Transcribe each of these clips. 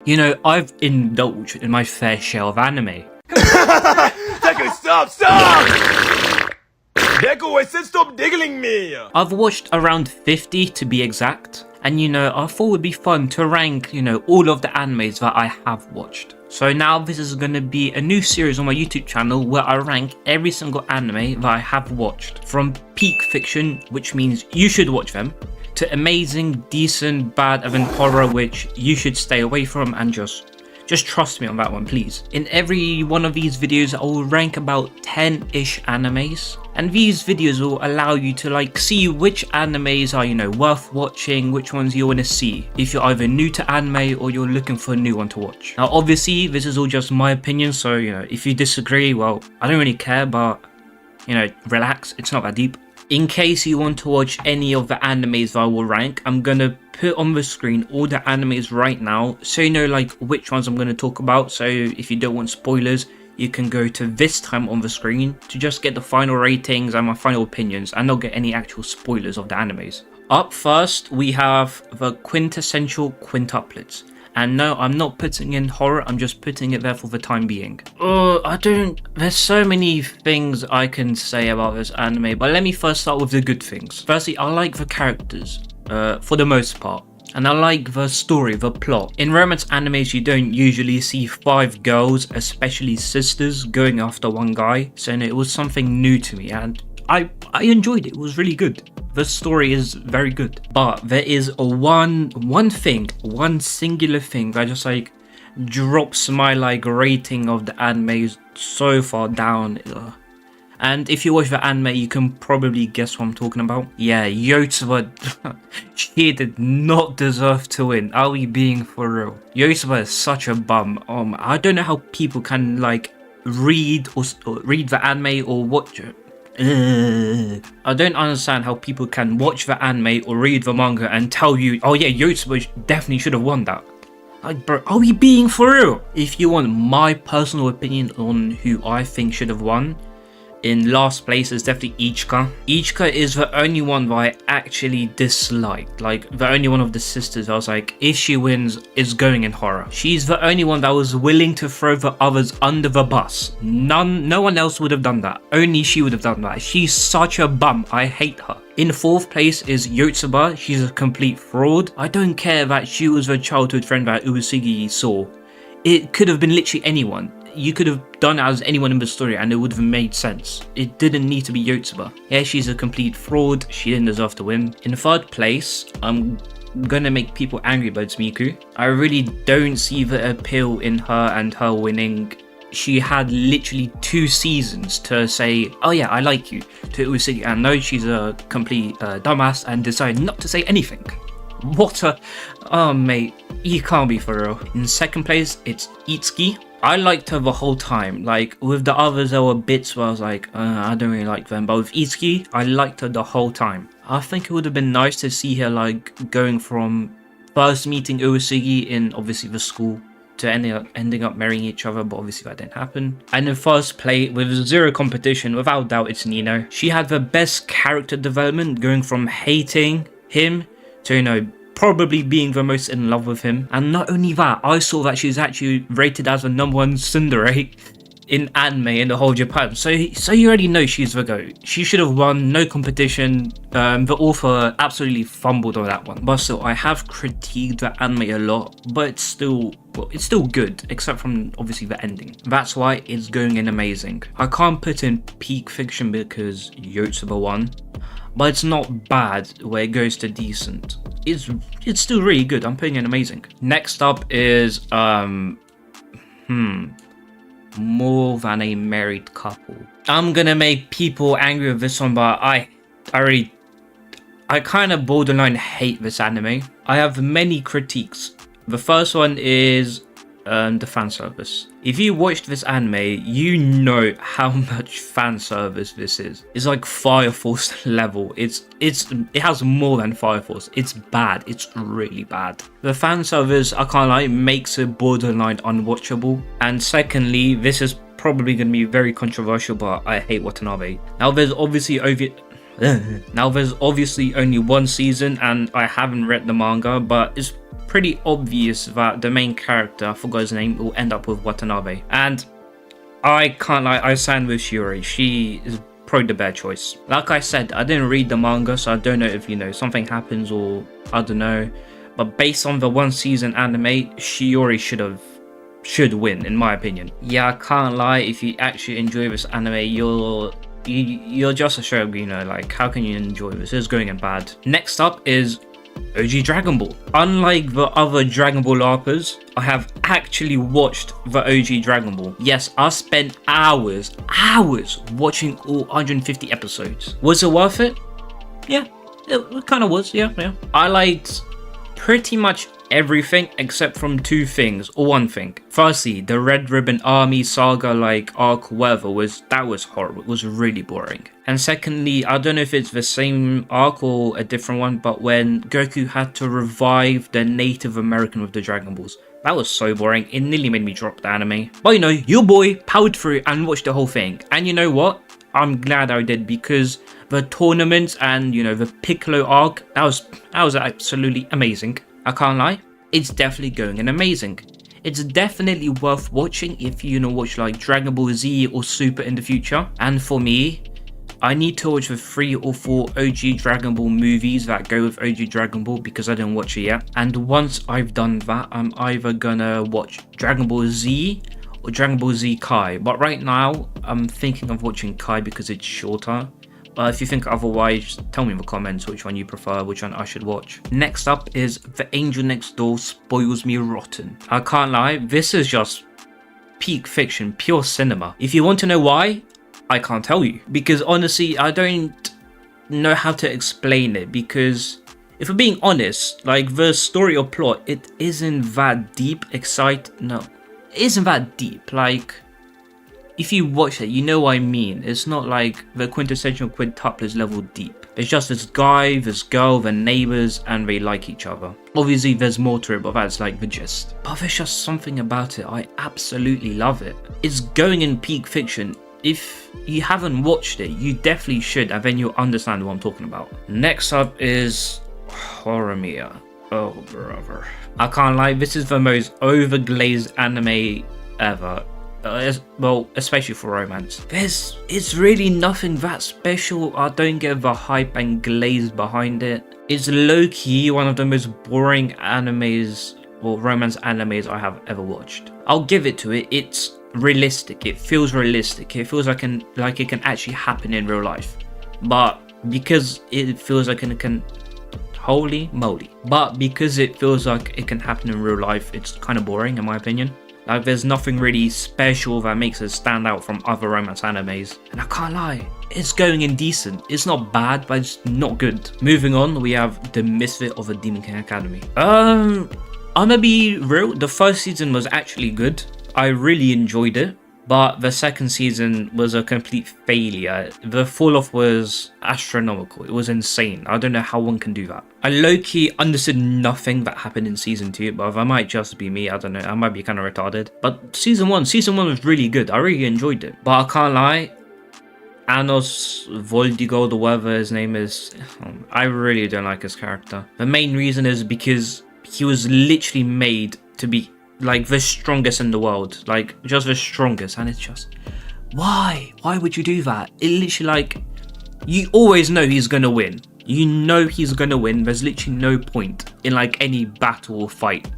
You know, I've indulged in my fair share of anime. Deku, stop! Deku, I said stop diggling me! I've watched around 50 to be exact. And you know, I thought it would be fun to rank, you know, all of the animes that I have watched. So now this is going to be a new series on my YouTube channel where I rank every single anime that I have watched. From peak fiction, which means you should watch them, to amazing, decent, bad, and then horror, which you should stay away from, and just trust me on that one, please. In every one of these videos, I will rank about 10-ish animes. And these videos will allow you to like see which animes are, you know, worth watching, which ones you want to see. If you're either new to anime or you're looking for a new one to watch. Now, obviously, this is all just my opinion. So, you know, if you disagree, well, I don't really care, but, you know, relax. It's not that deep. In case you want to watch any of the animes that I will rank, I'm gonna put on the screen all the animes right now, so you know like which ones I'm gonna talk about. So if you don't want spoilers, you can go to this time on the screen to just get the final ratings and my final opinions and not get any actual spoilers of the animes. Up first, we have the quintessential quintuplets. And no, I'm not putting in horror, I'm just putting it there for the time being. There's so many things I can say about this anime, but let me first start with the good things. Firstly, I like the characters, for the most part. And I like the story, the plot. In romance animes, you don't usually see 5 girls, especially sisters, going after one guy. So it was something new to me and I enjoyed it. It was really good. The story is very good. But there is one singular thing that just like drops my like rating of the anime so far down. And if you watch the anime, you can probably guess what I'm talking about. Yeah, Yotsuba, she did not deserve to win. Are we being for real? Yotsuba is such a bum. I don't know how people can like read the anime or watch it. I don't understand how people can watch the anime or read the manga and tell you, oh yeah, Yotsuba definitely should have won that. Like, bro, are we being for real? If you want my personal opinion on who I think should have won, in last place is definitely Ichika. Ichika is the only one that I actually disliked. Like, the only one of the sisters I was like, if she wins, it's going in horror. She's the only one that was willing to throw the others under the bus. No one else would have done that. Only she would have done that. She's such a bum. I hate her. In 4th place is Yotsuba. She's a complete fraud. I don't care that she was the childhood friend that Uesugi saw. It could have been literally anyone. You could have done it as anyone in the story and it would have made sense. It didn't need to be Yotsuba. Yeah, she's a complete fraud. She didn't deserve to win. In 3rd place, I'm gonna make people angry, but it's Miku. I really don't see the appeal in her and her winning. She had literally 2 seasons to say, oh yeah, I like you, to Uesugi, and no, she's a complete dumbass and decided not to say anything. Oh mate, you can't be for real. In 2nd place, it's Itsuki. I liked her the whole time. Like, with the others, there were bits where I was like, I don't really like them. But with Itsuki, I liked her the whole time. I think it would have been nice to see her, like, going from first meeting Uesugi in, obviously, the school to ending up marrying each other, but obviously that didn't happen. And in 1st place, with zero competition, without doubt, it's Nino. She had the best character development, going from hating him to, you know, probably being the most in love with him. And not only that, I saw that she's actually rated as the #1 tsundere in anime in the whole Japan. So you already know she's the GOAT. She should have won, no competition. The author absolutely fumbled on that one. But still, I have critiqued the anime a lot, but it's still good, except from obviously the ending. That's why it's going in amazing. I can't put in peak fiction because Yotsuba won, but it's not bad where it goes to decent. It's still really good. I'm putting in amazing. Next up is More Than a Married Couple. I'm gonna make people angry with this one, but I kind of borderline hate this anime. I have many critiques. The first one is the fan service. If you watched this anime, you know how much fan service this is. It's like Fire Force level. It has more than Fire Force. It's bad. It's really bad. The fan service, I can't lie, makes it borderline unwatchable. And secondly, this is probably going to be very controversial, but I hate Watanabe. Now there's obviously only 1 season, and I haven't read the manga, but it's pretty obvious that the main character, I forgot his name, will end up with Watanabe. And I can't lie, I stand with Shiori. She is probably the better choice. Like I said, I didn't read the manga, so I don't know if, you know, something happens or I don't know. But based on the one season anime, Shiori should win, in my opinion. Yeah, I can't lie, if you actually enjoy this anime, you're just a show, you know, like, how can you enjoy this? It's going in bad. Next up is OG Dragon Ball. Unlike the other Dragon Ball LARPers, I have actually watched the OG Dragon Ball. Yes, I spent hours watching all 150 episodes. Was it worth it? Yeah, it kind of was, yeah. I liked pretty much everything except from two things, or one thing. Firstly, the Red Ribbon Army saga, like arc, whatever, that was horrible. It was really boring. And secondly, I don't know if it's the same arc or a different one, but when Goku had to revive the Native American with the Dragon Balls, that was so boring. It nearly made me drop the anime. But you know, your boy powered through and watched the whole thing. And you know what? I'm glad I did, because the tournaments and, you know, the Piccolo arc, that was absolutely amazing. I can't lie, it's definitely going in amazing. It's definitely worth watching if you know, watch like Dragon Ball Z or Super in the future. And for me, I need to watch the 3 or 4 OG Dragon Ball movies that go with OG Dragon Ball, because I didn't watch it yet. And once I've done that, I'm either gonna watch Dragon Ball Z or Dragon Ball Z Kai. But right now, I'm thinking of watching Kai because it's shorter. If you think otherwise, tell me in the comments which one you prefer, which one I should watch. Next up is The Angel Next Door Spoils Me Rotten. I can't lie, this is just peak fiction, pure cinema. If you want to know why, I can't tell you. Because honestly, I don't know how to explain it. Because if we're being honest, like the story or plot, it isn't that deep, no, it isn't that deep. Like, if you watch it, you know what I mean. It's not like the quintessential quintuplets level deep. It's just this guy, this girl, their neighbors, and they like each other. Obviously, there's more to it, but that's like the gist. But there's just something about it. I absolutely love it. It's going in peak fiction. If you haven't watched it, you definitely should, and then you'll understand what I'm talking about. Next up is Horimiya. Oh, brother. I can't lie, this is the most overglazed anime ever. Well, especially for romance. It's really nothing that special. I don't get the hype and glaze behind it. It's low-key one of the most boring animes, or romance animes I have ever watched. I'll give it to it. It's realistic. It feels realistic. It feels like it can actually happen in real life. But because it feels like it can, holy moly. But because it feels like it can happen in real life, it's kind of boring in my opinion. Like, there's nothing really special that makes it stand out from other romance animes. And I can't lie, it's going in decent. It's not bad, but it's not good. Moving on, we have The Misfit of the Demon King Academy. I'm gonna be real, the first season was actually good. I really enjoyed it. But the second season was a complete failure. The fall off was astronomical. It was insane. I don't know how one can do that. I low-key understood nothing that happened in season 2, but that might just be me. I don't know. I might be kind of retarded. But season 1 was really good. I really enjoyed it. But I can't lie, Anos Voldigold, or whatever his name is, I really don't like his character. The main reason is because he was literally made to be like the strongest in the world, like just the strongest, and it's just, why would you do that? It literally, like, you always know he's gonna win. You know he's gonna win. There's literally no point in like any battle or fight,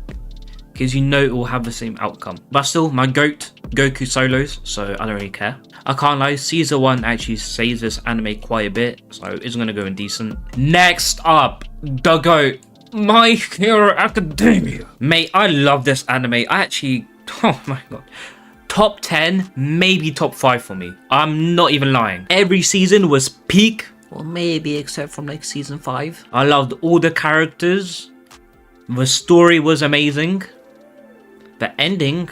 because you know it will have the same outcome. But still, my GOAT, Goku solos, so I don't really care. I can't lie, season 1 actually saves this anime quite a bit, so it's gonna go in decent. Next up, the GOAT, My Hero Academia. Mate, I love this anime. I actually, oh my god, top 10, maybe top 5 for me. I'm not even lying. Every season was peak, or maybe except from like season 5. I loved all the characters. The story was amazing. The ending,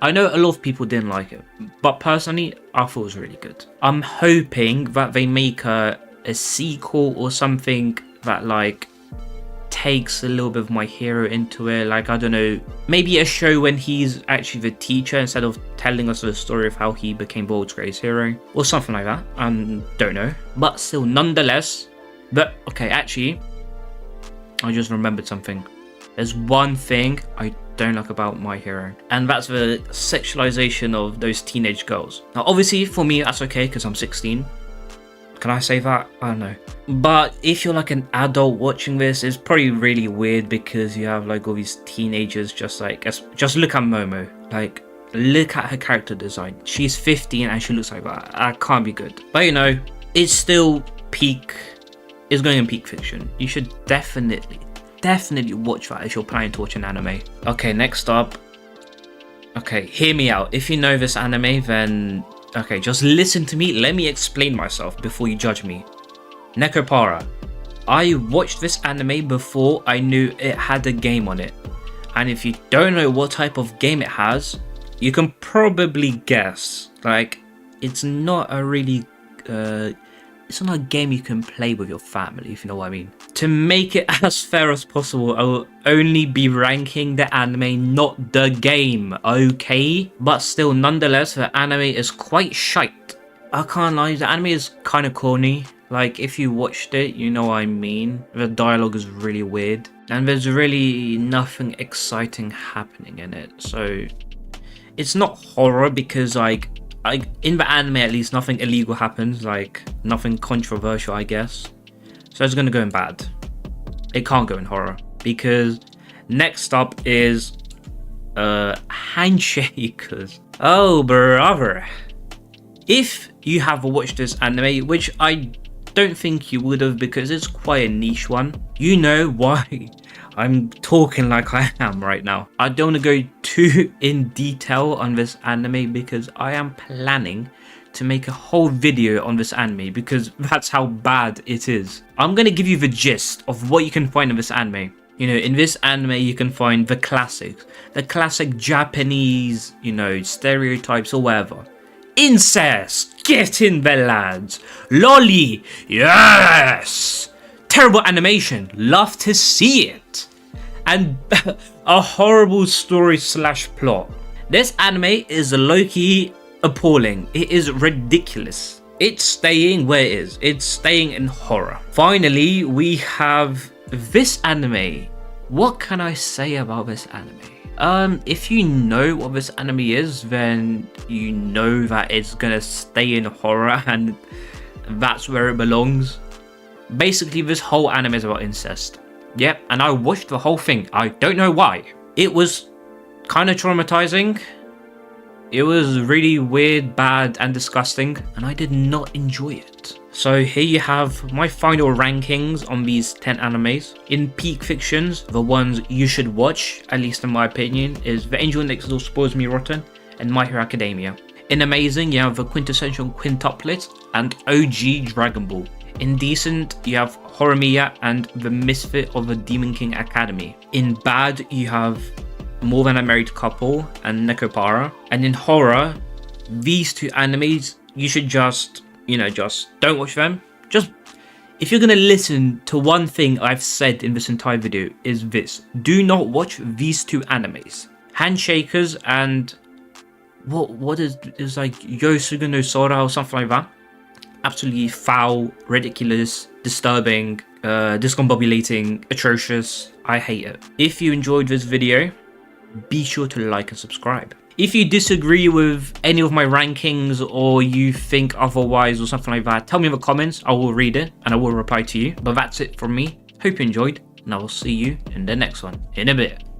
I know a lot of people didn't like it, but personally, I thought it was really good. I'm hoping that they make a sequel or something that like takes a little bit of My Hero into it. Like, I don't know, maybe a show when he's actually the teacher instead of telling us the story of how he became the world's greatest hero, or something like that. Don't know, but still, nonetheless. But okay, actually, I just remembered something. There's one thing I don't like about My Hero, and that's the sexualization of those teenage girls. Now, obviously, for me, that's okay because I'm 16. Can I say that? I don't know. But if you're like an adult watching this, it's probably really weird because you have like all these teenagers just look at Momo. Like, look at her character design. She's 15 and she looks like that. That can't be good. But you know, it's still it's going in peak fiction. You should definitely watch that if you're planning to watch an anime. Okay, next up. Okay, hear me out. If you know this anime, then okay, just listen to me. Let me explain myself before you judge me. Nekopara. I watched this anime before I knew it had a game on it. And if you don't know what type of game it has, you can probably guess. Like, it's not a really it's not a game you can play with your family, if you know what I mean. To make it as fair as possible, I will only be ranking the anime, not the game, okay? But still, nonetheless, the anime is quite shite. I can't lie, the anime is kind of corny. Like, if you watched it, you know what I mean. The dialogue is really weird. And there's really nothing exciting happening in it. So, it's not horror because, like in the anime at least, nothing illegal happens, like nothing controversial, I guess. So it's gonna go in bad. It can't go in horror because next up is Handshakers. Oh brother, if you have watched this anime, which I don't think you would have because it's quite a niche one, you know why I'm talking like I am right now. I don't want to go too in detail on this anime because I am planning to make a whole video on this anime because that's how bad it is. I'm going to give you the gist of what you can find in this anime. You know, in this anime you can find the classics, the classic Japanese, you know, stereotypes or whatever. Incest, get in the lads. Lolly, yes. Terrible animation, love to see it. And a horrible story / plot. This anime is low-key appalling. It is ridiculous. It's staying where it is. It's staying in horror. Finally, we have this anime. What can I say about this anime? If you know what this anime is, then you know that it's gonna stay in horror and that's where it belongs. Basically, this whole anime is about incest. Yep, and I watched the whole thing. I don't know why. It was kind of traumatizing. It was really weird, bad, and disgusting, and I did not enjoy it. So here you have my final rankings on these 10 animes. In peak fictions, the ones you should watch, at least in my opinion, is The Angel Next Door Spoils Me Rotten and My Hero Academia. In amazing, you have the quintessential quintuplet and OG Dragon Ball. In decent, you have Horimiya and the Misfit of the Demon King Academy. In bad, you have More Than a Married Couple and Nekopara. And in horror, these two animes, you should just don't watch them. Just, if you're gonna listen to one thing I've said in this entire video, is this: do not watch these two animes. Handshakers and what is like Yosuga no Sora or something like that. Absolutely foul, ridiculous, disturbing, discombobulating, atrocious. I hate it. If you enjoyed this video, be sure to like and subscribe. If you disagree with any of my rankings or you think otherwise or something like that, tell me in the comments. I will read it and I will reply to you. But that's it from me. Hope you enjoyed, and I will see you in the next one in a bit.